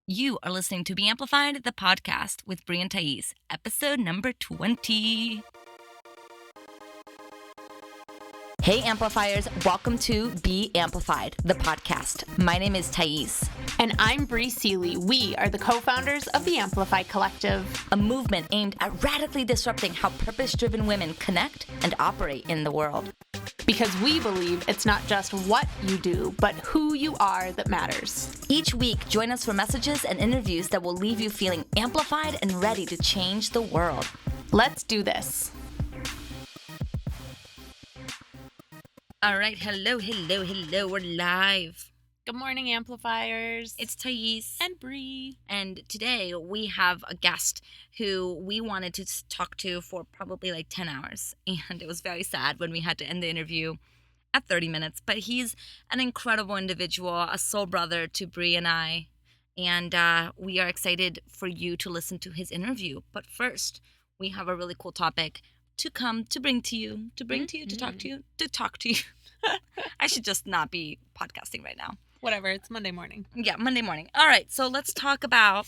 You are listening to Be Amplified, the podcast with Brie and Thais, episode number 20. Hey, Amplifiers. Welcome to Be Amplified, the podcast. My name is Thais. And I'm Brie Seeley. We are the co-founders of the Amplify Collective, a movement aimed at radically disrupting how purpose-driven women connect and operate in the world. Because we believe it's not just what you do, but who you are that matters. Each week, join us for messages and interviews that will leave you feeling amplified and ready to change the world. Let's do this. All right, hello, we're live. Good morning, Amplifiers. It's Thais. And Brie. And today we have a guest who we wanted to talk to for probably like 10 hours. And it was very sad when we had to end the interview at 30 minutes. But he's an incredible individual, a soul brother to Brie and I. And we are excited for you to listen to his interview. But first, we have a really cool topic to bring to you, to talk to you. I should just not be podcasting right now. Whatever, it's Monday morning. Yeah, Monday morning. All right, so let's talk about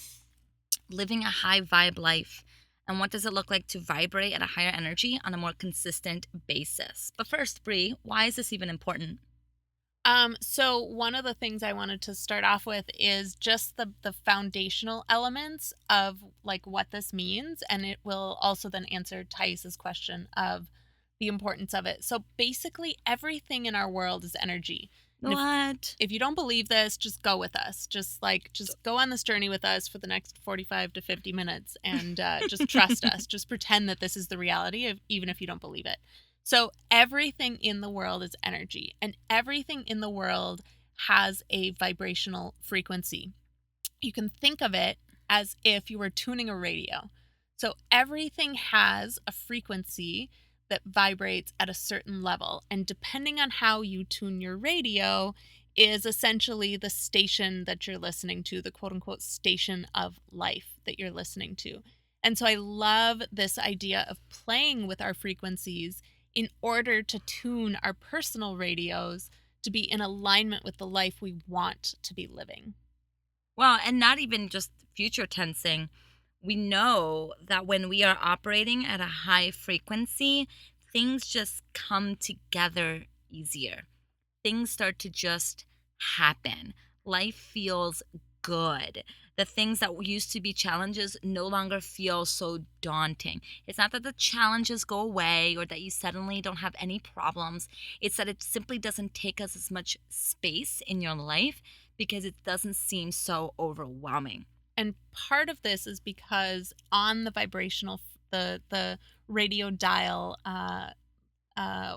living a high vibe life and what does it look like to vibrate at a higher energy on a more consistent basis. But first, Brie, why is this even important? So one of the things I wanted to start off with is just the foundational elements of like what this means, and it will also then answer Thais' question of the importance of it. So basically everything in our world is energy. What? If you don't believe this, just go with us. Just go on this journey with us for the next 45 to 50 minutes and just trust us. Just pretend that this is the reality, even if you don't believe it. So everything in the world is energy, and everything in the world has a vibrational frequency. You can think of it as if you were tuning a radio. So everything has a frequency that vibrates at a certain level, and depending on how you tune your radio is essentially the station that you're listening to, the quote-unquote station of life that you're listening to. And so I love this idea of playing with our frequencies in order to tune our personal radios to be in alignment with the life we want to be living. Well, and not even just future tensing. We know that when we are operating at a high frequency, things just come together easier. Things start to just happen. Life feels good. The things that used to be challenges no longer feel so daunting. It's not that the challenges go away or that you suddenly don't have any problems. It's that it simply doesn't take us as much space in your life because it doesn't seem so overwhelming. And part of this is because on the vibrational, the radio dial,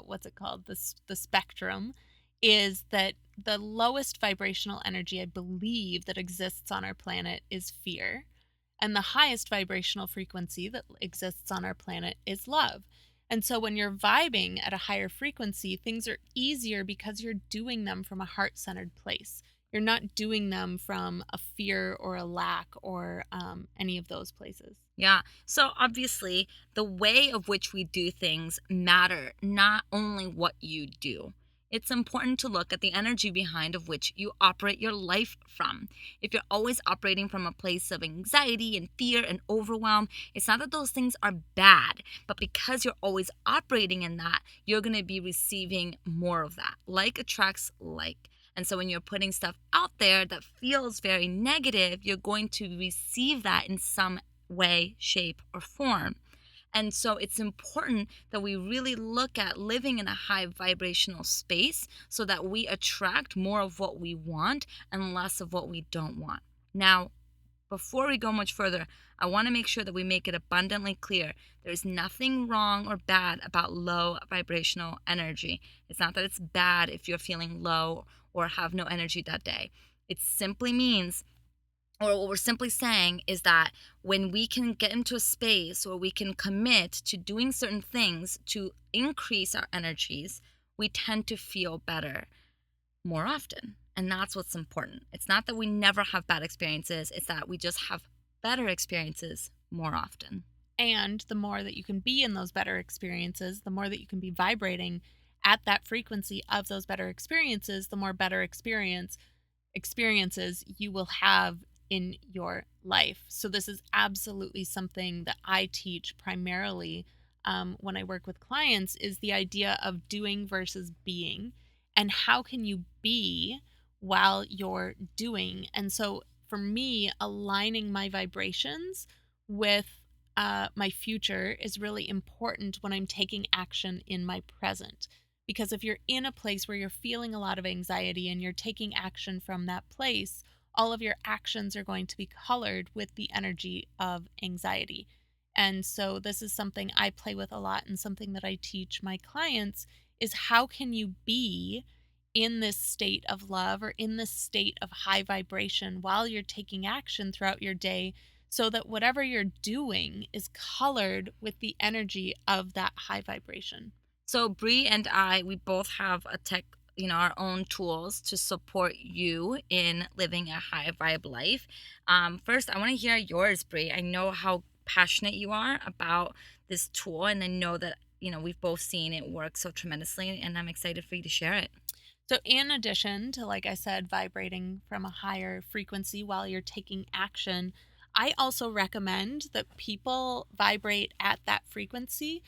what's it called? The spectrum is that the lowest vibrational energy, I believe, that exists on our planet is fear. And the highest vibrational frequency that exists on our planet is love. And so when you're vibing at a higher frequency, things are easier because you're doing them from a heart-centered place. You're not doing them from a fear or a lack or any of those places. Yeah. So obviously, the way of which we do things matter, not only what you do. It's important to look at the energy behind of which you operate your life from. If you're always operating from a place of anxiety and fear and overwhelm, it's not that those things are bad, but because you're always operating in that, you're going to be receiving more of that. Like attracts like. And so when you're putting stuff out there that feels very negative, you're going to receive that in some way, shape, or form. And so it's important that we really look at living in a high vibrational space so that we attract more of what we want and less of what we don't want. Now, before we go much further, I want to make sure that we make it abundantly clear there's nothing wrong or bad about low vibrational energy. It's not that it's bad if you're feeling low or have no energy that day. It simply means, or what we're simply saying is that when we can get into a space or we can commit to doing certain things to increase our energies, we tend to feel better more often. And that's what's important. It's not that we never have bad experiences. It's that we just have better experiences more often. And the more that you can be in those better experiences, the more that you can be vibrating at that frequency of those better experiences, the more better experiences you will have in your life. So this is absolutely something that I teach primarily when I work with clients, is the idea of doing versus being, and how can you be while you're doing. And so for me, aligning my vibrations with my future is really important when I'm taking action in my present. Because if you're in a place where you're feeling a lot of anxiety and you're taking action from that place, all of your actions are going to be colored with the energy of anxiety. And so this is something I play with a lot, and something that I teach my clients is, how can you be in this state of love or in this state of high vibration while you're taking action throughout your day, so that whatever you're doing is colored with the energy of that high vibration. So Bree and I, we both have a tech, our own tools to support you in living a high vibe life. First, I want to hear yours, Bree. I know how passionate you are about this tool, and I know that we've both seen it work so tremendously, and I'm excited for you to share it. So, in addition to, like I said, vibrating from a higher frequency while you're taking action, I also recommend that people vibrate at that frequency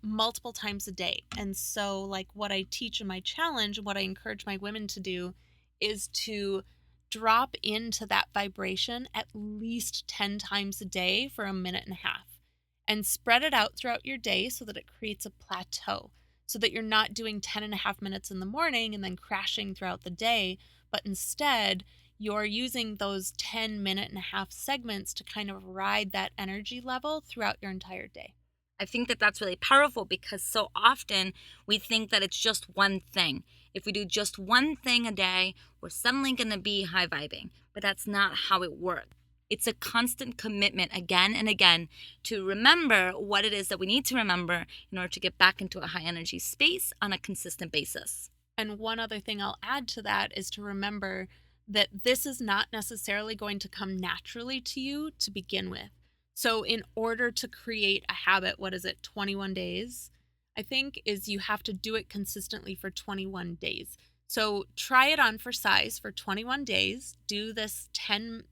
multiple times a day. And so, like, what I teach in my challenge, what I encourage my women to do, is to drop into that vibration at least 10 times a day for a minute and a half, and spread it out throughout your day so that it creates a plateau, so that you're not doing 10 and a half minutes in the morning and then crashing throughout the day, but instead you're using those 10-minute and a half segments to kind of ride that energy level throughout your entire day. I think that that's really powerful, because so often we think that it's just one thing. If we do just one thing a day, we're suddenly going to be high vibing, but that's not how it works. It's a constant commitment again and again to remember what it is that we need to remember in order to get back into a high energy space on a consistent basis. And one other thing I'll add to that is to remember that this is not necessarily going to come naturally to you to begin with. So, in order to create a habit, what is it, 21 days? I think is you have to do it consistently for 21 days. So, try it on for size for 21 days. Do this 10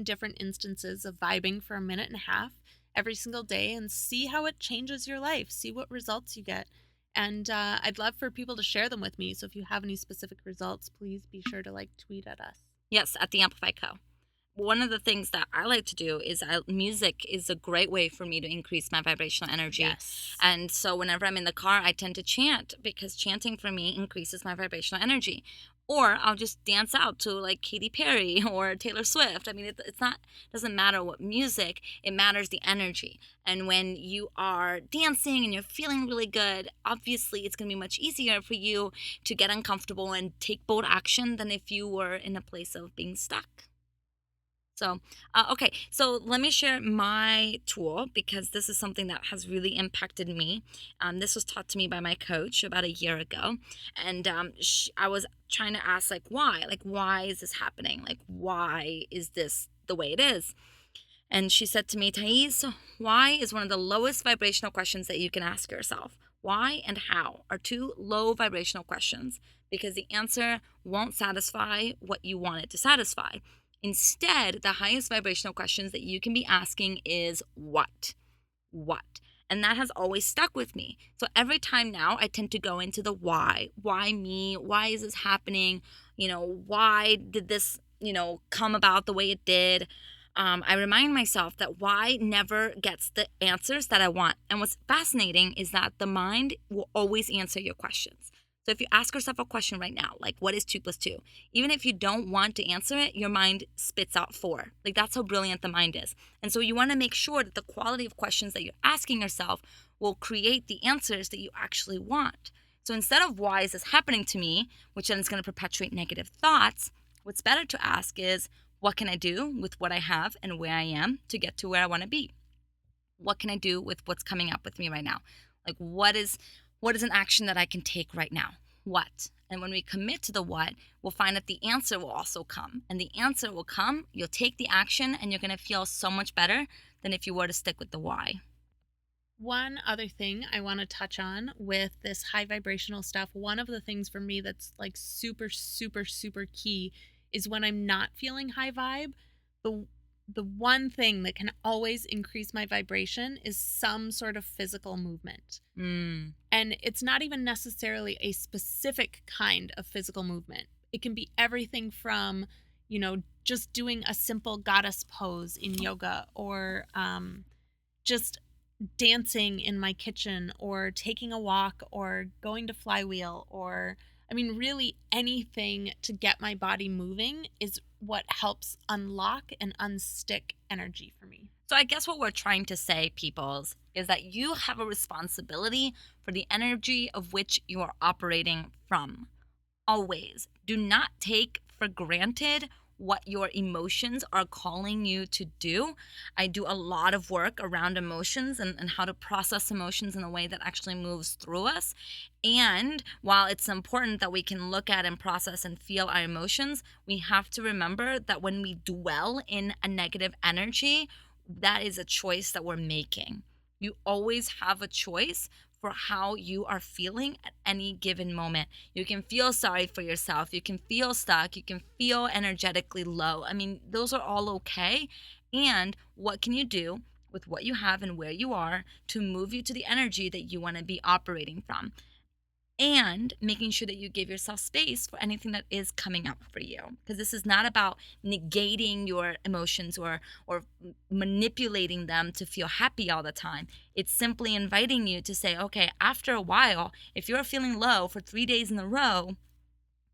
different instances of vibing for a minute and a half every single day, and see how it changes your life. See what results you get. And I'd love for people to share them with me. So if you have any specific results, please be sure to tweet at us. Yes, at the Amplify Co. One of the things that I like to do is music is a great way for me to increase my vibrational energy. Yes. And so whenever I'm in the car, I tend to chant, because chanting for me increases my vibrational energy. Or I'll just dance out to like Katy Perry or Taylor Swift. I mean, it's not, doesn't matter what music, it matters the energy. And when you are dancing and you're feeling really good, obviously it's going to be much easier for you to get uncomfortable and take bold action than if you were in a place of being stuck. So, okay, so let me share my tool, because this is something that has really impacted me. This was taught to me by my coach about a year ago. And I was trying to ask, why is this happening? Like, why is this the way it is? And she said to me, Thais, why is one of the lowest vibrational questions that you can ask yourself. Why and how are two low vibrational questions, because the answer won't satisfy what you want it to satisfy. Instead, the highest vibrational questions that you can be asking is what? What? And that has always stuck with me. So every time now I tend to go into the why. Why me? Why is this happening? Why did this, come about the way it did? I remind myself that why never gets the answers that I want. And what's fascinating is that the mind will always answer your questions. So if you ask yourself a question right now, like what is 2 plus 2? Even if you don't want to answer it, your mind spits out 4. Like, that's how brilliant the mind is. And so you want to make sure that the quality of questions that you're asking yourself will create the answers that you actually want. So instead of why is this happening to me, which then is going to perpetuate negative thoughts, what's better to ask is, what can I do with what I have and where I am to get to where I want to be? What can I do with what's coming up with me right now? Like, what is an action that I can take right now? What? And when we commit to the what, we'll find that the answer will also come. And the answer will come, you'll take the action, and you're going to feel so much better than if you were to stick with the why. One other thing I want to touch on with this high vibrational stuff, one of the things for me that's super, super, super key is when I'm not feeling high vibe. the the one thing that can always increase my vibration is some sort of physical movement. Mm. And it's not even necessarily a specific kind of physical movement. It can be everything from, just doing a simple goddess pose in yoga, or just dancing in my kitchen, or taking a walk, or going to flywheel, or really anything to get my body moving is what helps unlock and unstick energy for me. So I guess what we're trying to say, peoples, is that you have a responsibility for the energy of which you are operating from. Always. Do not take for granted what your emotions are calling you to do. I do a lot of work around emotions and how to process emotions in a way that actually moves through us. And while it's important that we can look at and process and feel our emotions, we have to remember that when we dwell in a negative energy, that is a choice that we're making. You always have a choice for how you are feeling at any given moment. You can feel sorry for yourself. You can feel stuck. You can feel energetically low. Those are all okay. And what can you do with what you have and where you are to move you to the energy that you want to be operating from? And making sure that you give yourself space for anything that is coming up for you, because this is not about negating your emotions or manipulating them to feel happy all the time. It's simply inviting you to say, okay, after a while, if you're feeling low for 3 days in a row,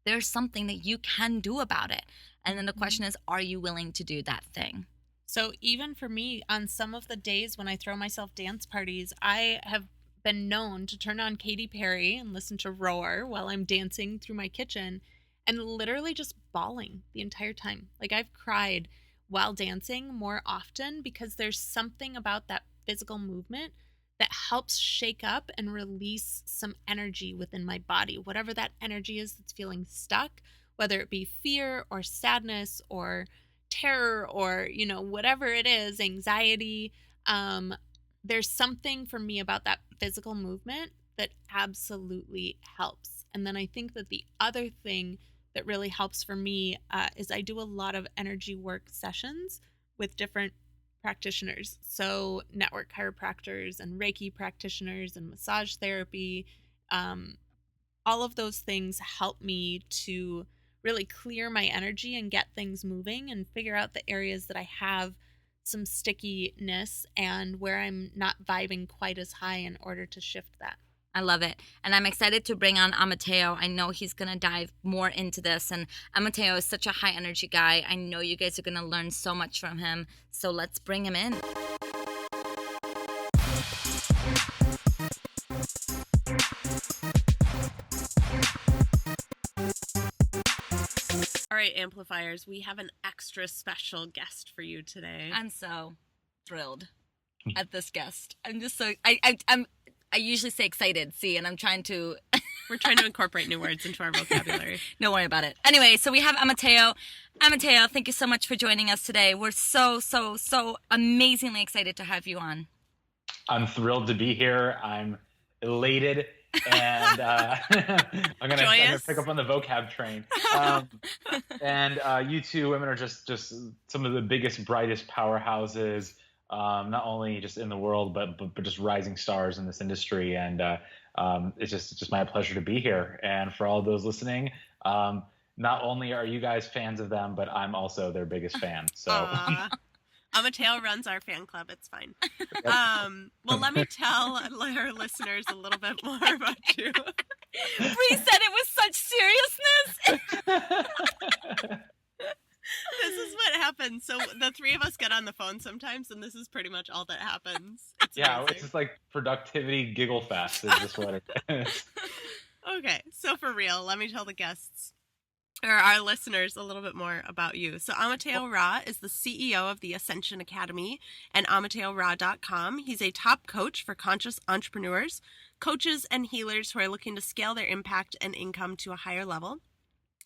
there's something that you can do about it. And then the question is, are you willing to do that thing? So even for me, on some of the days when I throw myself dance parties, I have been known to turn on Katy Perry and listen to Roar while I'm dancing through my kitchen, and literally just bawling the entire time. Like, I've cried while dancing more often because there's something about that physical movement that helps shake up and release some energy within my body, whatever that energy is that's feeling stuck, whether it be fear or sadness or terror, or whatever it is, anxiety. There's something for me about that physical movement that absolutely helps. And then I think that the other thing that really helps for me is I do a lot of energy work sessions with different practitioners. So network chiropractors and Reiki practitioners and massage therapy. All of those things help me to really clear my energy and get things moving and figure out the areas that I have some stickiness and where I'm not vibing quite as high in order to shift that. I love it. And I'm excited to bring on Amateo. I know he's going to dive more into this. And Amateo is such a high energy guy. I know you guys are going to learn so much from him. So let's bring him in. All right, amplifiers, we have an extra special guest for you today. I'm so thrilled at this guest. I'm just so I usually say excited, see, and I'm trying to We're trying to incorporate new words into our vocabulary. Don't worry about it. Anyway, so we have Amateo. Amateo, thank you so much for joining us today. We're so amazingly excited to have you on. I'm thrilled to be here. I'm elated, and I'm gonna pick up on the vocab train. And you two women are just some of the biggest, brightest powerhouses, not only just in the world, but just rising stars in this industry. And it's just my pleasure to be here. And for all those listening, not only are you guys fans of them, but I'm also their biggest fan. So. Mateo runs our fan club. It's fine. Well, let me tell our listeners a little bit more about you. Bree said it with such seriousness. This is what happens. So the three of us get on the phone sometimes, and this is pretty much all that happens. It's amazing. It's just like productivity giggle fest is just what it is. Okay, so for real, let me tell the guests or our listeners a little bit more about you. So Amateo Ra is the CEO of the Ascension Academy and AmateoRa.com. He's a top coach for conscious entrepreneurs, coaches, and healers who are looking to scale their impact and income to a higher level.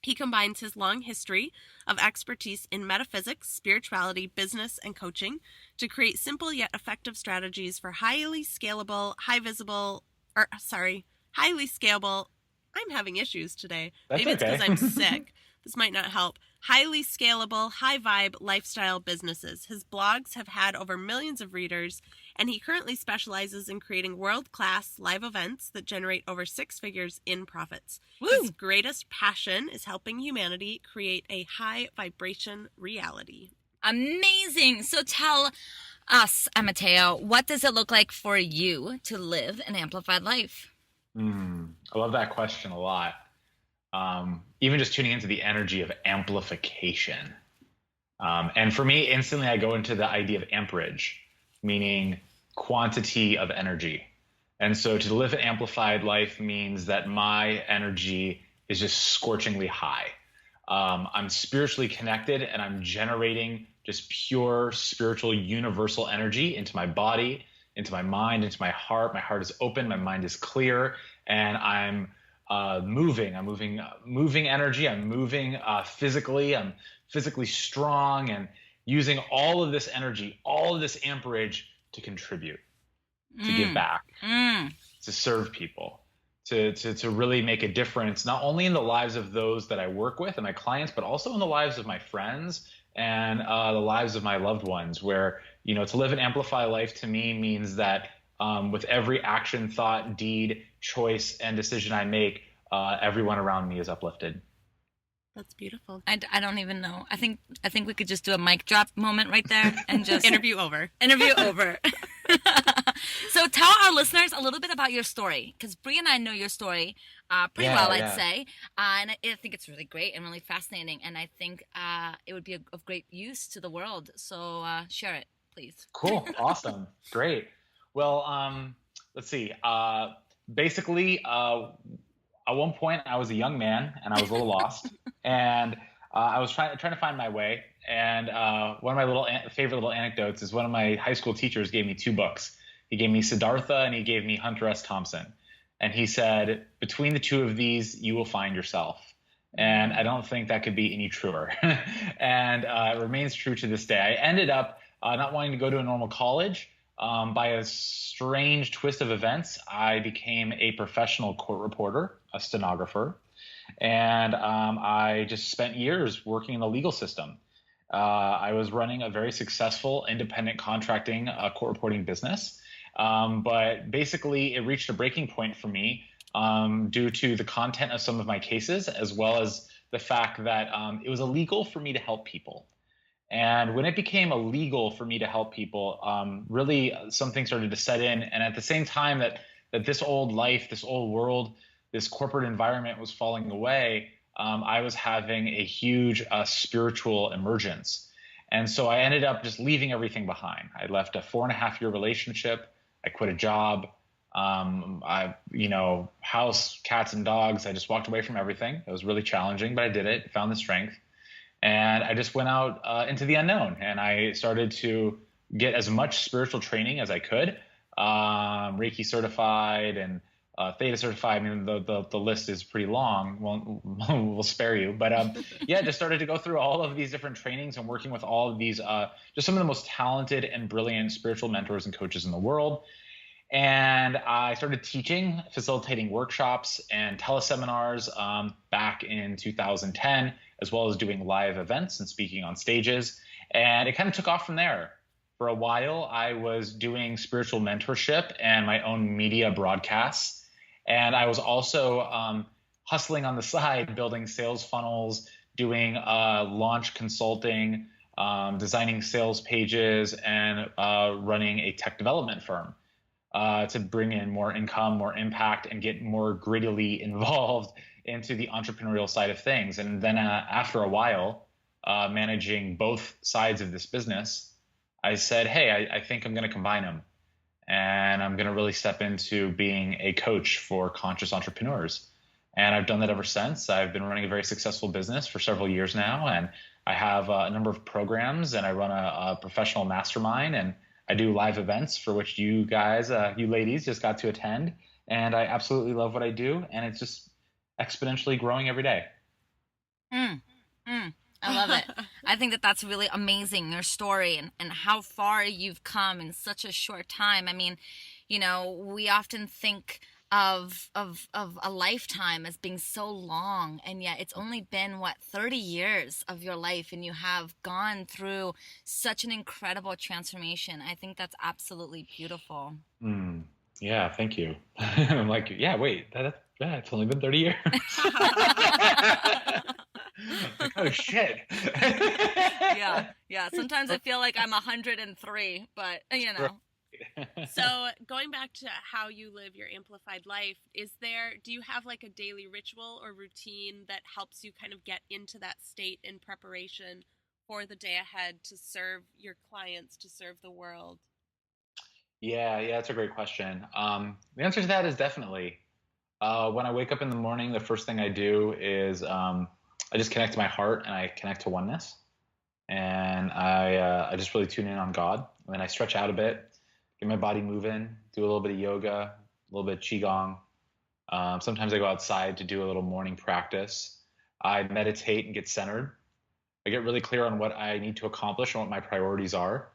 He combines his long history of expertise in metaphysics, spirituality, business, and coaching to create simple yet effective strategies for highly scalable, highly scalable. I'm having issues today. That's Maybe it's okay. because I'm sick. This might not help. highly scalable, high vibe lifestyle businesses. His blogs have had over millions of readers, and he currently specializes in creating world-class live events that generate over 6 figures in profits. Woo! His greatest passion is helping humanity create a high vibration reality. Amazing. So tell us, Amateo, what does it look like for you to live an amplified life? I love that question a lot. Even just tuning into the energy of amplification. And for me, instantly I go into the idea of amperage, meaning quantity of energy. And so to live an amplified life means that my energy is just scorchingly high. I'm spiritually connected and I'm generating just pure spiritual universal energy into my body, into my mind, into my heart. My heart is open, my mind is clear, and I'm moving. I'm moving energy. I'm moving physically. I'm physically strong and using all of this energy, all of this amperage to contribute, to give back, to serve people, to really make a difference, not only in the lives of those that I work with and my clients, but also in the lives of my friends and the lives of my loved ones, where, to live an amplified life to me means that with every action, thought, deed, choice, and decision I make, everyone around me is uplifted. That's beautiful. I don't even know. I think we could just do a mic drop moment right there and just Interview over. Interview over. So tell our listeners a little bit about your story, because Bree and I know your story pretty well, I'd say. And I think it's really great and really fascinating. And I think it would be of great use to the world. So share it, please. Cool. Awesome. Great. Well, let's see. Basically, at one point, I was a young man and I was a little lost, and I was trying to find my way. And one of my favorite little anecdotes is one of my high school teachers gave me 2 books. He gave me Siddhartha and he gave me Hunter S. Thompson. And he said, between the 2 of these, you will find yourself. And I don't think that could be any truer. And it remains true to this day. I ended up not wanting to go to a normal college. By a strange twist of events, I became a professional court reporter, a stenographer, and I just spent years working in the legal system. I was running a very successful independent contracting court reporting business, but basically it reached a breaking point for me due to the content of some of my cases, as well as the fact that it was illegal for me to help people. And when it became illegal for me to help people, really something started to set in. And at the same time that this old life, this old world, this corporate environment was falling away, I was having a huge spiritual emergence. And so I ended up just leaving everything behind. I left a 4.5-year relationship. I quit a job. House, cats, and dogs. I just walked away from everything. It was really challenging, but I did it, found the strength. And I just went out into the unknown, and I started to get as much spiritual training as I could, Reiki certified and Theta certified. I mean, the list is pretty long. We'll spare you. But just started to go through all of these different trainings and working with all of these, just some of the most talented and brilliant spiritual mentors and coaches in the world. And I started teaching, facilitating workshops and teleseminars back in 2010, as well as doing live events and speaking on stages. And it kind of took off from there. For a while, I was doing spiritual mentorship and my own media broadcasts. And I was also hustling on the side, building sales funnels, doing launch consulting, designing sales pages, and running a tech development firm. To bring in more income, more impact, and get more grittily involved into the entrepreneurial side of things. And then after a while, managing both sides of this business, I said, hey, I think I'm going to combine them. And I'm going to really step into being a coach for conscious entrepreneurs. And I've done that ever since. I've been running a very successful business for several years now. And I have a number of programs, and I run a professional mastermind, and I do live events for which you guys, you ladies, just got to attend. And I absolutely love what I do. And it's just exponentially growing every day. I love it. I think that's really amazing, your story and how far you've come in such a short time. I mean, we often think of a lifetime as being so long, and yet it's only been 30 years of your life, and you have gone through such an incredible transformation. I think that's absolutely beautiful. Yeah, thank you. I'm like, yeah, wait, yeah, it's only been 30 years. Like, oh shit. Yeah, sometimes I feel like I'm 103, but you know. So going back to how you live your amplified life, do you have like a daily ritual or routine that helps you kind of get into that state in preparation for the day ahead to serve your clients, to serve the world? Yeah, that's a great question. The answer to that is definitely. When I wake up in the morning, the first thing I do is I just connect to my heart and I connect to oneness, and I just really tune in on God. And then I stretch out a bit, get my body moving, do a little bit of yoga, a little bit of qigong. Sometimes I go outside to do a little morning practice. I meditate and get centered. I get really clear on what I need to accomplish and what my priorities are.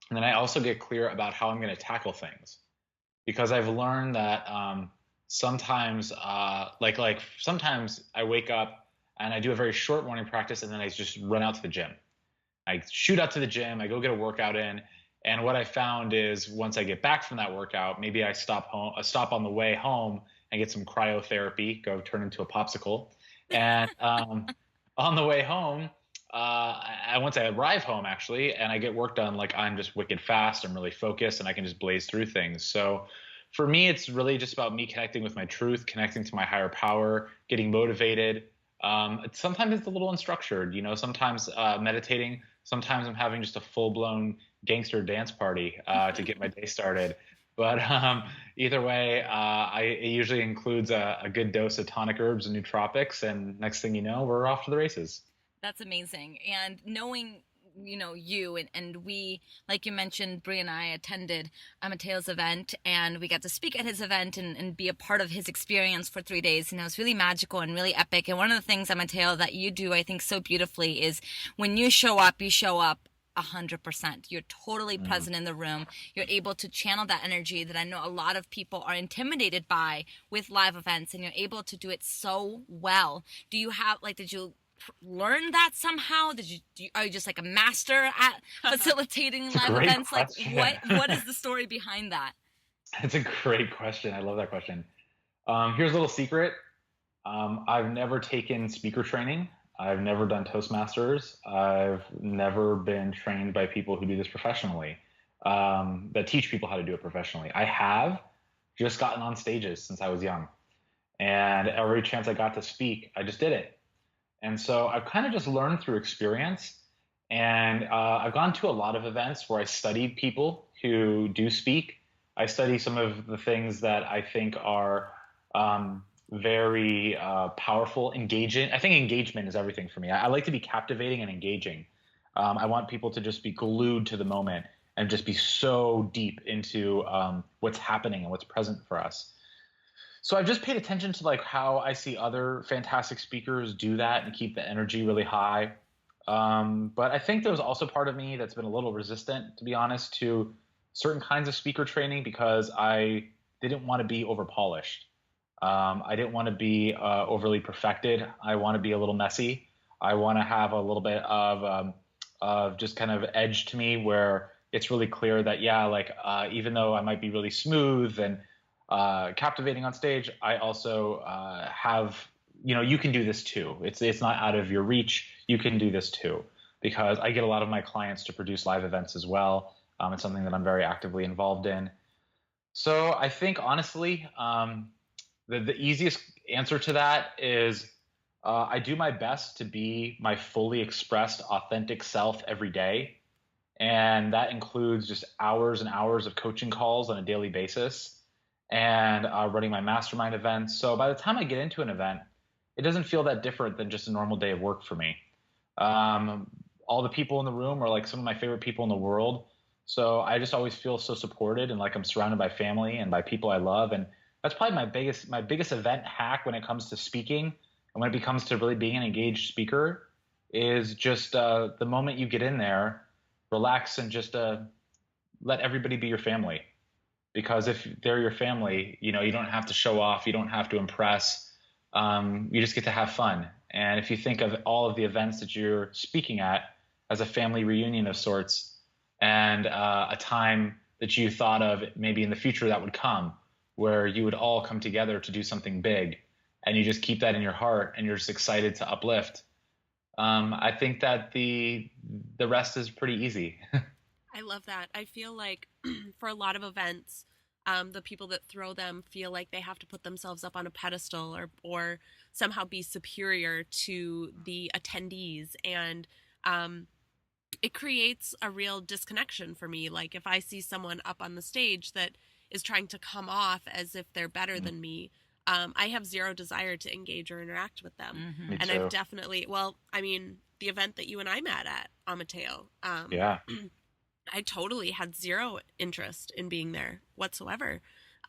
And then I also get clear about how I'm going to tackle things, because I've learned that sometimes, like sometimes I wake up and I do a very short morning practice and then I just run out to the gym. I shoot out to the gym, I go get a workout in. And what I found is once I get back from that workout, maybe I stop on the way home and get some cryotherapy, go turn into a popsicle. And on the way home, once I arrive home actually, and I get work done, like I'm just wicked fast, I'm really focused, and I can just blaze through things. So for me, it's really just about me connecting with my truth, connecting to my higher power, getting motivated. Sometimes it's a little unstructured, sometimes meditating, sometimes I'm having just a full blown gangster dance party to get my day started. But either way, it usually includes a good dose of tonic herbs and nootropics, and next thing you know, we're off to the races. That's amazing. And knowing, you and we, like you mentioned, Brie and I attended Mateo's event, and we got to speak at his event and be a part of his experience for 3 days. And it was really magical and really epic. And one of the things, Mateo, that you do, I think, so beautifully is when you show up 100%. You're totally present in the room. You're able to channel that energy that I know a lot of people are intimidated by with live events, and you're able to do it so well. Do you have, did you learn that somehow? Are you just like a master at facilitating live events? Question. What is the story behind that? It's a great question. I love that question. Here's a little secret. I've never taken speaker training. I've never done Toastmasters. I've never been trained by people who do this professionally, that teach people how to do it professionally. I have just gotten on stages since I was young, and every chance I got to speak, I just did it. And so I've kind of just learned through experience, and I've gone to a lot of events where I studied people who do speak. I study some of the things that I think are very powerful, engaging. I think engagement is everything for me. I like to be captivating and engaging. I want people to just be glued to the moment and just be so deep into what's happening and what's present for us. So I've just paid attention to how I see other fantastic speakers do that and keep the energy really high. But I think there was also part of me that's been a little resistant, to be honest, to certain kinds of speaker training, because I didn't want to be over polished. I didn't want to be overly perfected. I want to be a little messy. I want to have a little bit of just kind of edge to me where it's really clear that, even though I might be really smooth and captivating on stage, I also have, you can do this too. It's not out of your reach. You can do this too, because I get a lot of my clients to produce live events as well. It's something that I'm very actively involved in. So I think honestly, the easiest answer to that is I do my best to be my fully expressed, authentic self every day. And that includes just hours and hours of coaching calls on a daily basis, and running my mastermind events. So by the time I get into an event, it doesn't feel that different than just a normal day of work for me. All the people in the room are some of my favorite people in the world. So I just always feel so supported and like I'm surrounded by family and by people I love. And that's probably my biggest event hack when it comes to speaking, and when it comes to really being an engaged speaker, is just the moment you get in there, relax and just let everybody be your family. because if they're your family, you don't have to show off, you don't have to impress, you just get to have fun. And if you think of all of the events that you're speaking at as a family reunion of sorts, and a time that you thought of maybe in the future that would come, where you would all come together to do something big, and you just keep that in your heart and you're just excited to uplift, I think that the rest is pretty easy. I love that. I feel like for a lot of events, the people that throw them feel like they have to put themselves up on a pedestal or somehow be superior to the attendees. And it creates a real disconnection for me. Like if I see someone up on the stage that is trying to come off as if they're better than me, I have zero desire to engage or interact with them. Mm-hmm. Me And too. I've definitely, the event that you and I met at, Amateo, Yeah. I totally had zero interest in being there whatsoever.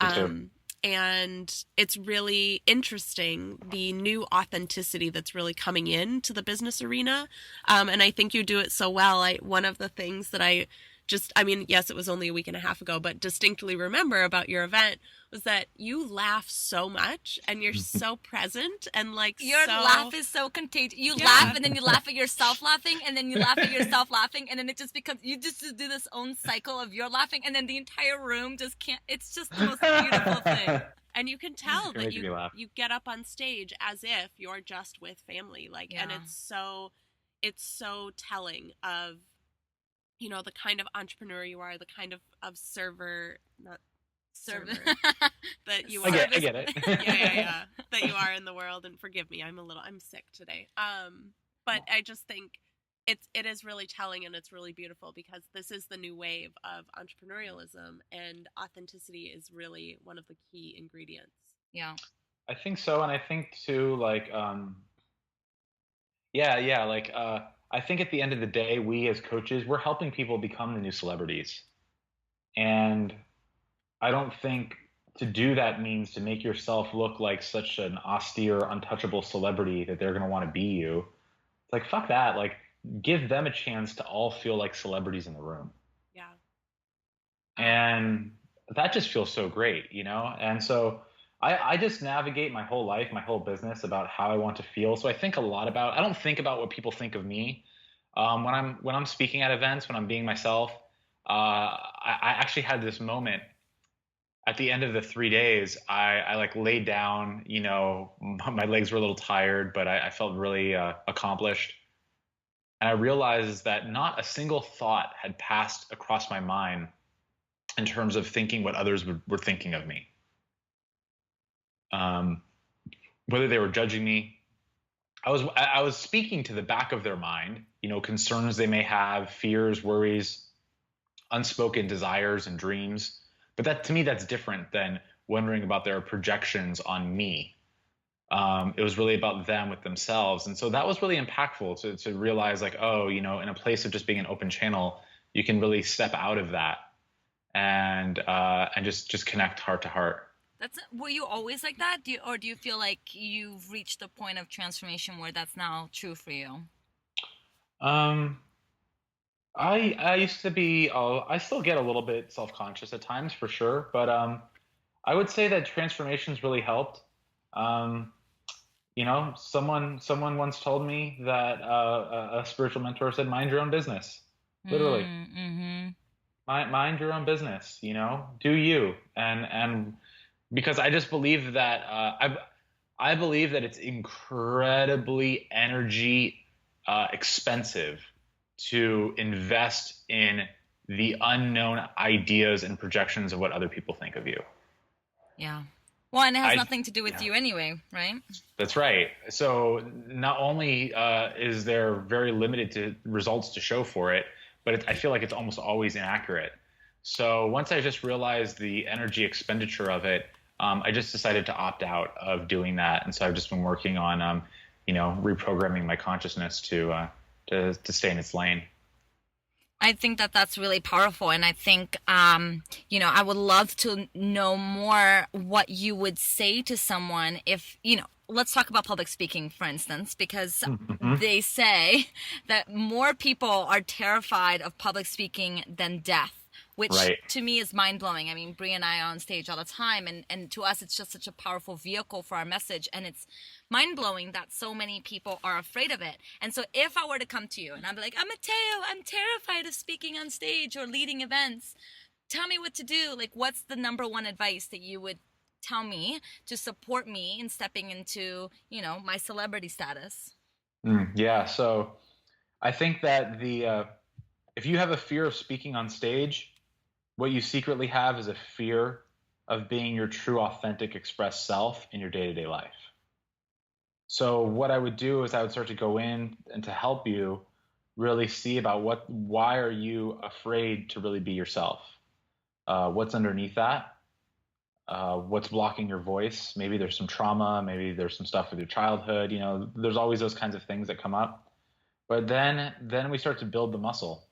Me too. And it's really interesting, the new authenticity that's really coming into the business arena. And I think you do it so well. One of the things that yes, it was only a week and a half ago, but distinctly remember about your event was that you laugh so much and you're so present and Your laugh is so contagious. You laugh and then you laugh at yourself laughing and then you laugh at yourself laughing and then it just becomes, you just do this own cycle of your laughing and then the entire room just can't, it's just the most beautiful thing. And you can tell You're that making me laugh. you get up on stage as if you're just with family. And it's so telling of, the kind of entrepreneur you are, the kind of server that you are. I get it. yeah. That you are in the world. And forgive me, I'm sick today. But I just think it is really telling and it's really beautiful because this is the new wave of entrepreneurialism and authenticity is really one of the key ingredients. Yeah. I think so, and I think too, like, I think at the end of the day, we as coaches, we're helping people become the new celebrities, and I don't think to do that means to make yourself look like such an austere, untouchable celebrity that they're going to want to be you. It's like, fuck that. Like, give them a chance to all feel like celebrities in the room. Yeah. And that just feels so great, And so I just navigate my whole life, my whole business about how I want to feel. So I think a lot about, I don't think about what people think of me. When I'm speaking at events, when I'm being myself, I actually had this moment at the end of the 3 days. I like laid down, my legs were a little tired, but I felt really accomplished. And I realized that not a single thought had passed across my mind in terms of thinking what others were thinking of me. Whether they were judging me, I was speaking to the back of their mind, concerns they may have, fears, worries, unspoken desires and dreams. But that, to me, that's different than wondering about their projections on me. It was really about them with themselves. And so that was really impactful to realize, like, oh, in a place of just being an open channel, you can really step out of that and just connect heart to heart. Were you always like that? Do you feel like you've reached the point of transformation where that's now true for you? I used to be, I still get a little bit self-conscious at times for sure, but I would say that transformation's really helped. Someone once told me that a spiritual mentor said, mind your own business, literally. Mm-hmm. Mind your own business, do you. And because I just believe that, I believe that it's incredibly energy expensive to invest in the unknown ideas and projections of what other people think of you. Yeah. Well, and it has nothing to do with you anyway, right? That's right. So not only is there very limited results to show for it, but I feel like it's almost always inaccurate. So once I just realized the energy expenditure of it, I just decided to opt out of doing that. And so I've just been working on, reprogramming my consciousness to stay in its lane. I think that that's really powerful. And I think, I would love to know more what you would say to someone if, let's talk about public speaking, for instance, because they say that more people are terrified of public speaking than death. which Right. to me is mind-blowing. I mean, Brie and I are on stage all the time, and to us it's just such a powerful vehicle for our message, and it's mind-blowing that so many people are afraid of it. And so if I were to come to you and I'm like, Mateo, I'm terrified of speaking on stage or leading events, tell me what to do. Like, what's the number one advice that you would tell me to support me in stepping into, my celebrity status? Yeah. So I think that if you have a fear of speaking on stage, what you secretly have is a fear of being your true, authentic, expressed self in your day-to-day life. So what I would do is I would start to go in and to help you really see about why are you afraid to really be yourself? What's underneath that? What's blocking your voice? Maybe there's some trauma. Maybe there's some stuff with your childhood. There's always those kinds of things that come up. But then we start to build the muscle,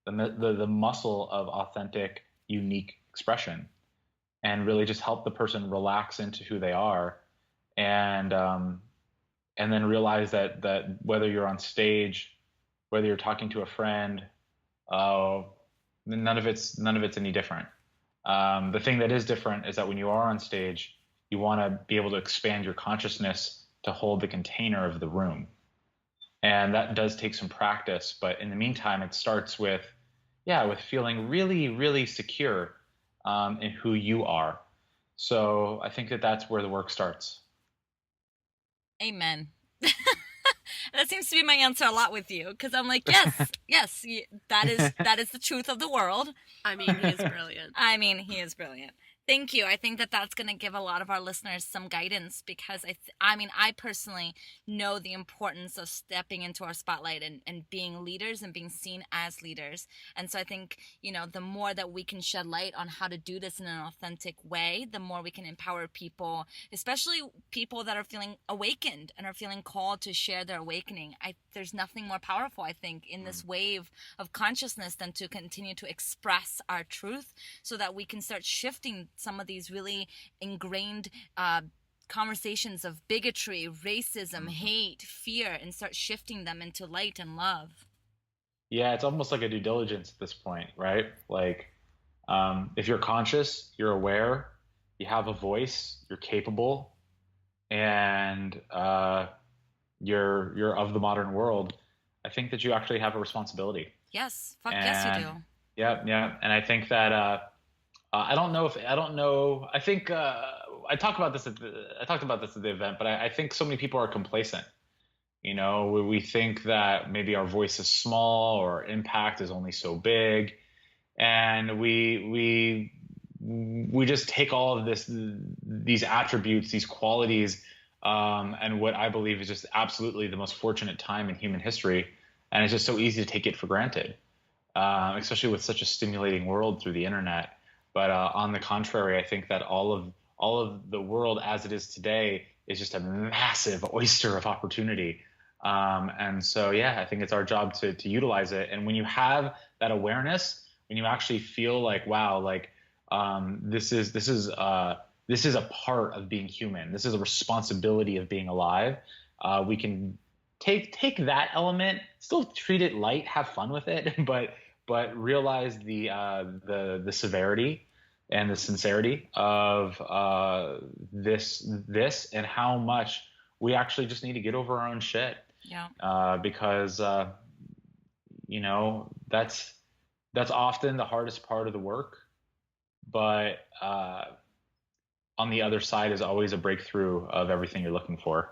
the muscle of authentic, unique expression, and really just help the person relax into who they are, and then realize that whether you're on stage, whether you're talking to a friend, none of it's any different. The thing that is different is that when you are on stage, you want to be able to expand your consciousness to hold the container of the room. And that does take some practice. But in the meantime, it starts with feeling really, really secure in who you are. So I think that's where the work starts. Amen. That seems to be my answer a lot with you, because I'm like, yes, yes, that is the truth of the world. I mean, he is brilliant. Thank you. I think that that's going to give a lot of our listeners some guidance, because I personally know the importance of stepping into our spotlight and being leaders and being seen as leaders. And so I think, the more that we can shed light on how to do this in an authentic way, the more we can empower people, especially people that are feeling awakened and are feeling called to share their awakening. There's nothing more powerful, I think, in this wave of consciousness than to continue to express our truth, so that we can start shifting some of these really ingrained conversations of bigotry, racism, hate, fear, and start shifting them into light and love. Yeah, it's almost like a due diligence at this point, right? Like, if you're conscious, you're aware, you have a voice, you're capable, and you're of the modern world, I think that you actually have a responsibility. Yes, yes, you do. Yeah, and I think that I think I talked about this at the event, but I think so many people are complacent. We think that maybe our voice is small or our impact is only so big, and we just take all of these attributes, these qualities, and what I believe is just absolutely the most fortunate time in human history, and it's just so easy to take it for granted, especially with such a stimulating world through the internet. But on the contrary, I think that all of the world as it is today is just a massive oyster of opportunity. And so, I think it's our job to utilize it. And when you have that awareness, when you actually feel like, wow, like this is a part of being human. This is a responsibility of being alive. We can take that element, still treat it light, have fun with it, but realize the severity and the sincerity of this and how much we actually just need to get over our own shit. Yeah. Because that's often the hardest part of the work, but on the other side is always a breakthrough of everything you're looking for.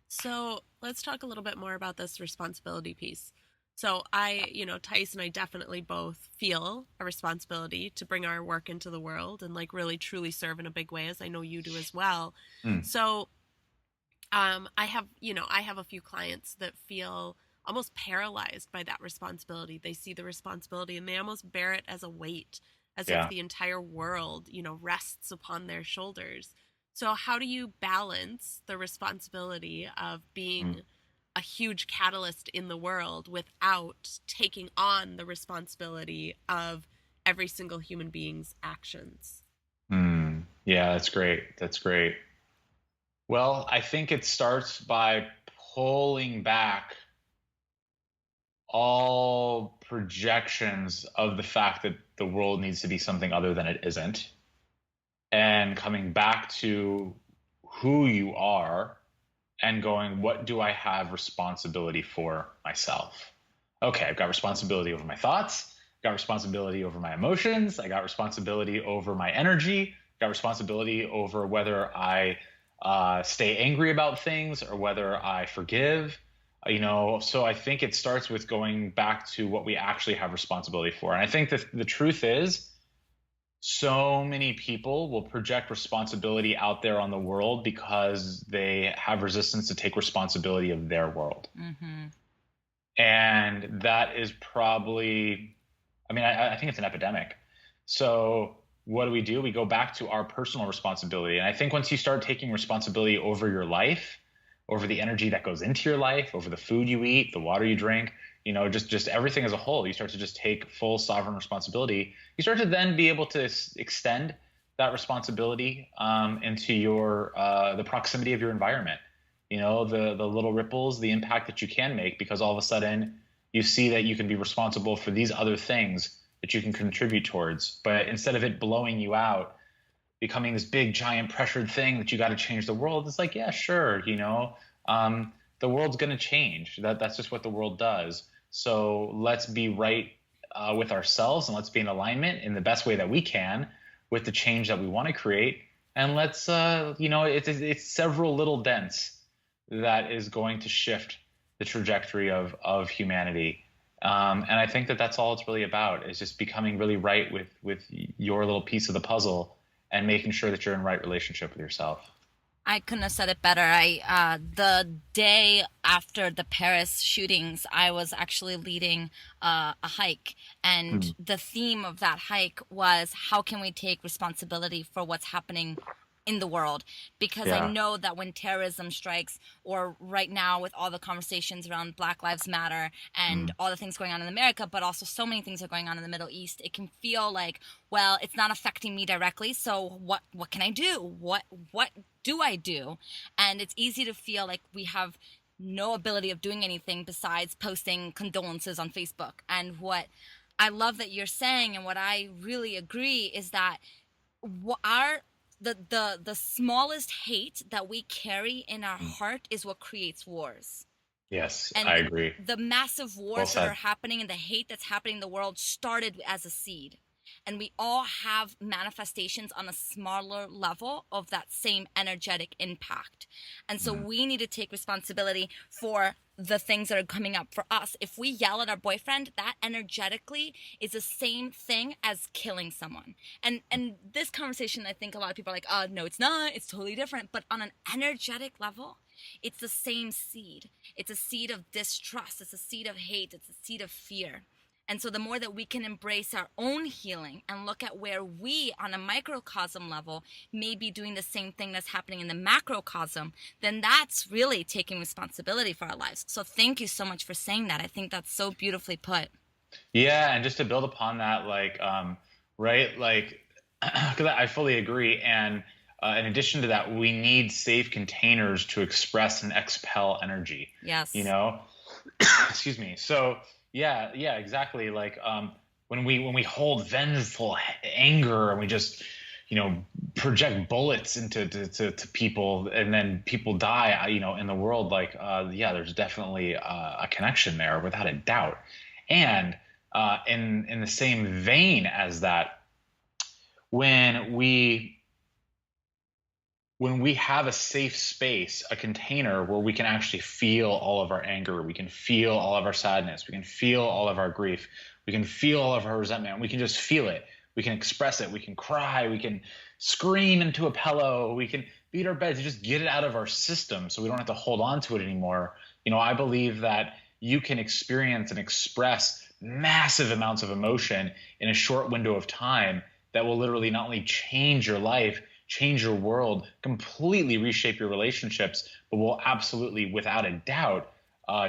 So let's talk a little bit more about this responsibility piece. So Tice and I definitely both feel a responsibility to bring our work into the world and like really truly serve in a big way, as I know you do as well. So I have a few clients that feel almost paralyzed by that responsibility. They see the responsibility and they almost bear it as a weight, as if the entire world, rests upon their shoulders. So how do you balance the responsibility of being a huge catalyst in the world without taking on the responsibility of every single human being's actions? Yeah, that's great. Well, I think it starts by pulling back all projections of the fact that the world needs to be something other than it isn't, and coming back to who you are and going, what do I have responsibility for myself? Okay, I've got responsibility over my thoughts, I've got responsibility over my emotions, I got responsibility over my energy, got responsibility over whether I stay angry about things or whether I forgive. So I think it starts with going back to what we actually have responsibility for. And I think that the truth is, so many people will project responsibility out there on the world because they have resistance to take responsibility of their world. Mm-hmm. And that is probably, I think it's an epidemic. So what do? We go back to our personal responsibility. And I think once you start taking responsibility over your life, over the energy that goes into your life, over the food you eat, the water you drink, just everything as a whole, you start to just take full sovereign responsibility. You start to then be able to extend that responsibility into the proximity of your environment. The little ripples, the impact that you can make, because all of a sudden you see that you can be responsible for these other things that you can contribute towards. But instead of it blowing you out, becoming this big, giant, pressured thing that you got to change the world, it's like, yeah, sure, the world's going to change. That's just what the world does. So let's be right with ourselves, and let's be in alignment in the best way that we can with the change that we want to create. And let's, it's several little dents that is going to shift the trajectory of humanity. And I think that that's all it's really about, is just becoming really right with your little piece of the puzzle and making sure that you're in right relationship with yourself. I couldn't have said it better. The day after the Paris shootings, I was actually leading a hike, and the theme of that hike was, how can we take responsibility for what's happening in the world? Because I know that when terrorism strikes, or right now with all the conversations around Black Lives Matter and all the things going on in America, but also so many things are going on in the Middle East, it can feel like, well, it's not affecting me directly, so what can I do? What do I do? And it's easy to feel like we have no ability of doing anything besides posting condolences on Facebook. And what I love that you're saying, and what I really agree, is that the smallest hate that we carry in our heart is what creates wars. Yes, And I agree. the massive wars that are happening and the hate that's happening in the world started as a seed. And we all have manifestations on a smaller level of that same energetic impact. And so we need to take responsibility for the things that are coming up for us. If we yell at our boyfriend, that energetically is the same thing as killing someone. And this conversation, I think a lot of people are like, oh, no, it's not. It's totally different. But on an energetic level, it's the same seed. It's a seed of distrust. It's a seed of hate. It's a seed of fear. And so the more that we can embrace our own healing and look at where we, on a microcosm level, may be doing the same thing that's happening in the macrocosm, then that's really taking responsibility for our lives. So thank you so much for saying that. I think that's so beautifully put. Yeah, and just to build upon that, right, because I fully agree. And in addition to that, we need safe containers to express and expel energy. Yes. Excuse me. So yeah, exactly. When we hold vengeful anger and we just, project bullets into to people, and then people die, in the world, there's definitely a connection there without a doubt. And in the same vein as that, when we have a safe space, a container where we can actually feel all of our anger, we can feel all of our sadness, we can feel all of our grief, we can feel all of our resentment, we can just feel it, we can express it, we can cry, we can scream into a pillow, we can beat our beds, just get it out of our system so we don't have to hold on to it anymore. I believe that you can experience and express massive amounts of emotion in a short window of time that will literally not only change your life, change your world, completely reshape your relationships, but will absolutely, without a doubt,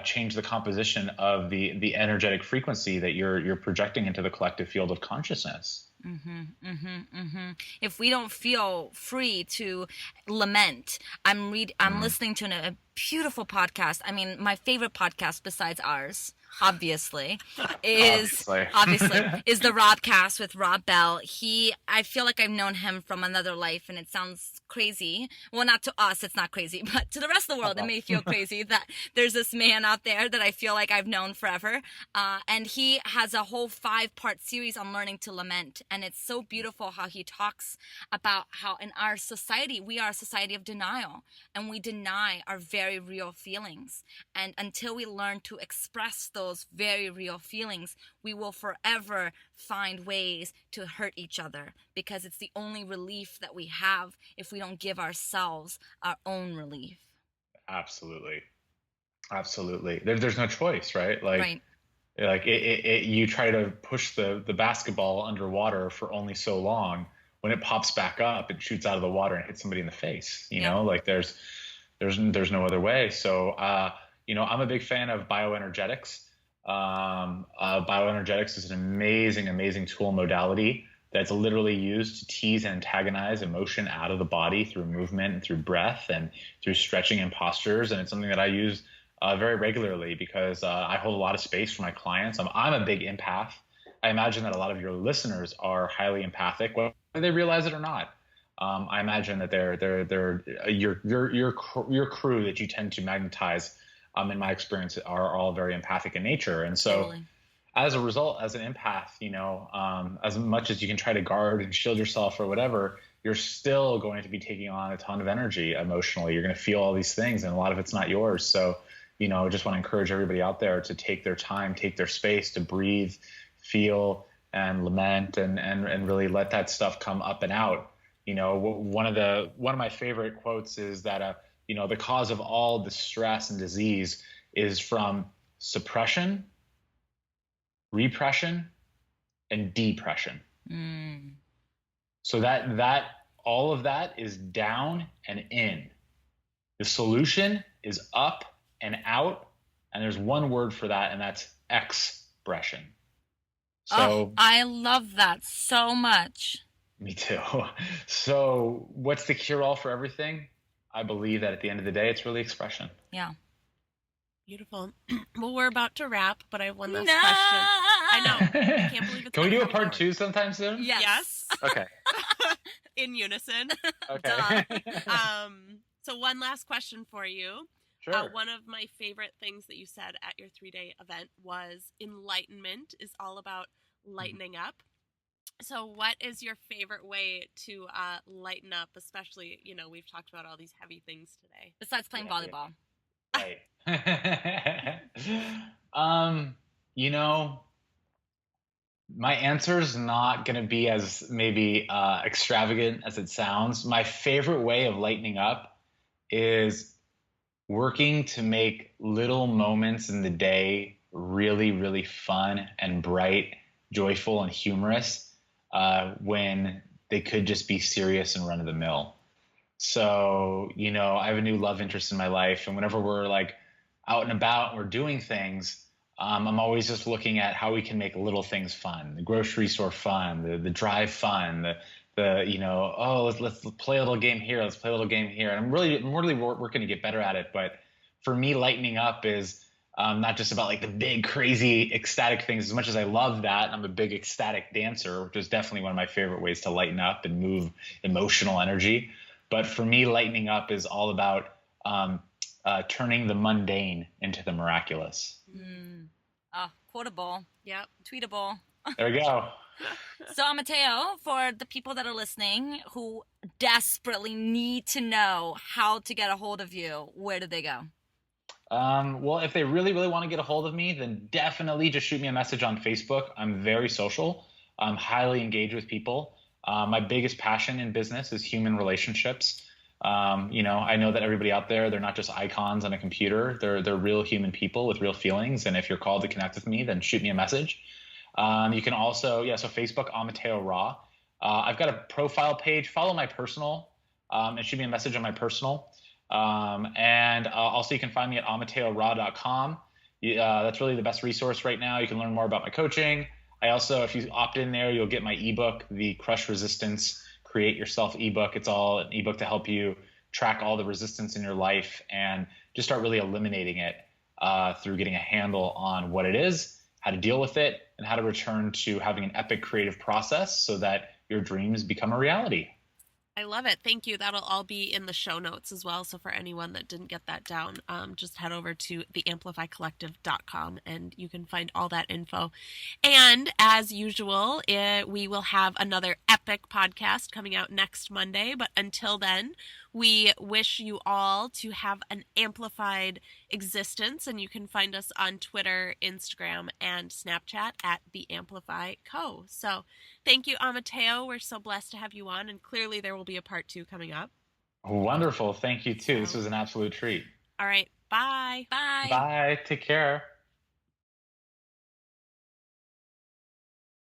change the composition of the energetic frequency that you're projecting into the collective field of consciousness. If we don't feel free to lament, I'm listening to a beautiful podcast. I mean, my favorite podcast besides ours, obviously, is is the Robcast with Rob Bell. I feel like I've known him from another life, and it sounds crazy. Well, not to us, it's not crazy, but to the rest of the world, it may feel crazy that there's this man out there that I feel like I've known forever. And he has a whole 5-part series on learning to lament. And it's so beautiful how he talks about how in our society, we are a society of denial, and we deny our very real feelings. And until we learn to express those very real feelings, we will forever find ways to hurt each other, because it's the only relief that we have if we don't give ourselves our own relief. Absolutely. There's no choice, right? Right. Like you try to push the basketball underwater for only so long. When it pops back up, it shoots out of the water and hits somebody in the face. You know, like there's no other way. So, I'm a big fan of bioenergetics. Bioenergetics is an amazing tool modality that's literally used to tease and antagonize emotion out of the body through movement and through breath and through stretching and postures. And it's something that I use very regularly because I hold a lot of space for my clients. I'm a big empath. I imagine that a lot of your listeners are highly empathic, whether they realize it or not. I imagine that they're your crew that you tend to magnetize, in my experience, are all very empathic in nature. And so Totally. As a result, as an empath, as much as you can try to guard and shield yourself or whatever, you're still going to be taking on a ton of energy emotionally. You're going to feel all these things, and a lot of it's not yours. So, I just want to encourage everybody out there to take their time, take their space to breathe, feel, and lament, and really let that stuff come up and out. One of my favorite quotes is that, the cause of all distress and disease is from suppression, repression, and depression. So that all of that is down and in. The solution is up and out, and there's one word for that, and that's expression. So I love that so much. Me too. So what's the cure-all for everything? I believe that at the end of the day, it's really expression. Yeah. Beautiful. Well, we're about to wrap, but I have one last question. I know. I can't believe it's Can we do a part 2 sometime soon? Yes. Okay. In unison. Okay. So one last question for you. Sure. One of my favorite things that you said at your 3-day event was enlightenment is all about lightening up. So what is your favorite way to lighten up, especially, we've talked about all these heavy things today. Besides playing volleyball. Right. My answer is not going to be as maybe extravagant as it sounds. My favorite way of lightening up is working to make little moments in the day really, really fun and bright, joyful and humorous when they could just be serious and run of the mill. So, I have a new love interest in my life, and whenever we're like out and about and we're doing things, I'm always just looking at how we can make little things fun, the grocery store fun, the drive fun, let's play a little game here. Let's play a little game here. And I'm really working to get better at it. But for me, lightening up is not just about like the big, crazy, ecstatic things. As much as I love that, I'm a big ecstatic dancer, which is definitely one of my favorite ways to lighten up and move emotional energy. But for me, lightening up is all about turning the mundane into the miraculous. Quotable. Yep. Tweetable. There we go. So, Mateo, for the people that are listening who desperately need to know how to get a hold of you, where do they go? Well, if they really, really want to get a hold of me, then definitely just shoot me a message on Facebook. I'm very social. I'm highly engaged with people. My biggest passion in business is human relationships. I know that everybody out there, they're not just icons on a computer. They're real human people with real feelings. And if you're called to connect with me, then shoot me a message. You can also, so Facebook, Amateo Ra. I've got a profile page. Follow my personal and shoot me a message on my personal. And also you can find me at amateora.com. That's really the best resource right now. You can learn more about my coaching. I also, if you opt in there, you'll get my ebook, the Crush Resistance, Create Yourself ebook. It's all an ebook to help you track all the resistance in your life and just start really eliminating it. through getting a handle on what it is, how to deal with it, and how to return to having an epic creative process so that your dreams become a reality. I love it. Thank you. That'll all be in the show notes as well. So for anyone that didn't get that down, just head over to theamplifycollective.com and you can find all that info. And as usual, we will have another epic podcast coming out next Monday. But until then, we wish you all to have an amplified existence, and you can find us on Twitter, Instagram, and Snapchat at The Amplify Co. So thank you, Amateo. We're so blessed to have you on, and clearly there will be a part 2 coming up. Wonderful. Thank you, too. This was an absolute treat. All right. Bye. Bye. Bye. Take care.